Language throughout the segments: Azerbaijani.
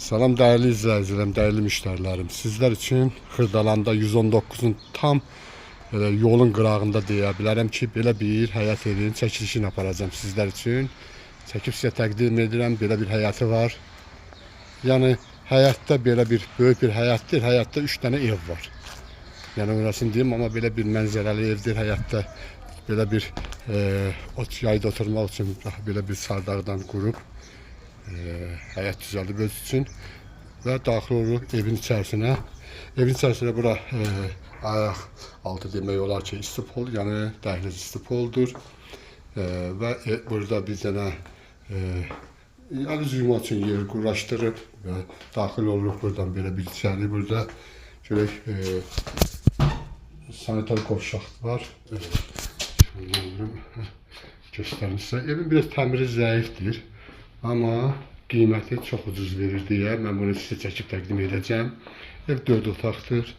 Salam değerli izləyicilərim, değerli müştərilərim. Sizlər üçün Xırdalanda 119'un tam yolun qırağında deyə bilərəm ki, belə bir həyat evinin çəkilişini aparacağım sizlər üçün. Çəkib sizə təqdim edirəm, belə bir həyatı var. Yəni həyatda belə bir böyük bir həyatdır. Həyatda 3 dənə ev var. Yəni orasını deyim, amma belə bir mənzərəli evdir həyatda. Belə bir yayda oturmaq üçün belə bir sardağdan qurub həyat düzəldib öz üçün və daxil oluruq evin içərisinə. Evin içərisinə bura ayaq altı demək olar ki, istipol, yəni dəhliz istipoldur və burada bir dənə əl-üz yumaq üçün yer quraşdırıb və daxil oluruq buradan belə bir içəri. Burada görək sanitar qovşaq var. Göstərim sizə. Evin biraz təmiri zəifdir. Amma qiyməti çox ucuz verir deyə mən bunu sizə çəkib təqdim edəcəm. Ev 4 otaqdır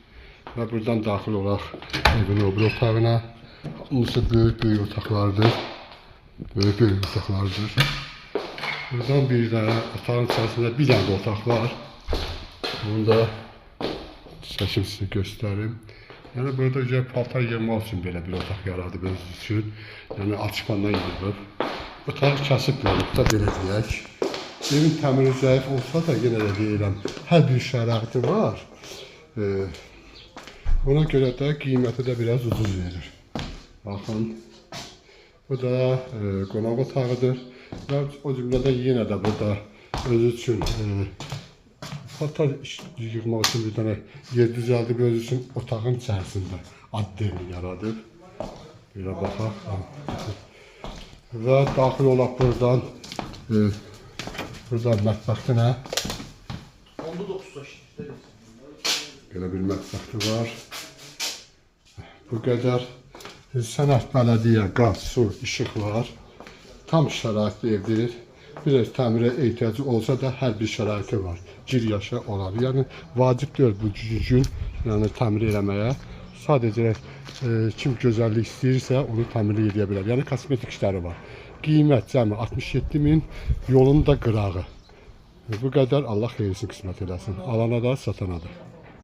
və buradan daxil olaq evin o bir otağına. Hamısı böyük otaqlardır. Böyük otaqlardır. Buradan bir dənə otağın içərisində bir dənə də otaq var. Bunu da çəkib sizə göstərim. Yəni burada paltar yığmaq üçün belə bir otaq yaradıb öz üçün. Yəni açıqandan yığıb. Otağı kəsib verib də belə deyək. Evin təmiri zəif olsa da yenə də deyirəm, hər bir şəraiti var. Ona görə də qiyməti də biraz ucuz verir. Baxın, bu da qonaq otağıdır və o cümlədən yenə də burada özü üçün paltar yığmaq üçün bir dənə yer düzəldib özü üçün otağın içərisində adderini yaradıb. Belə baxaq. Və daxil olaq buradan mətbəxtinə. Belə bir mətbəxti var. Bu qədər sənət, bələdiyyə, qaz, su, işıq var. Tam şəraitli evdir. Biraz təmirə ehtiyacı olsa da hər bir şəraiti var. Gir yaşa olar. Yəni vacib deyil bu gün təmir eləməyə. Sadəcə kim gözəllik istəyirsə onu təmir edə bilər. Yəni kosmetik işləri var. Qiymət cəmi 67.000, yolun da qırağı. Bu qədər Allah xeyirsin qismət eləsin. Alana da, satana da.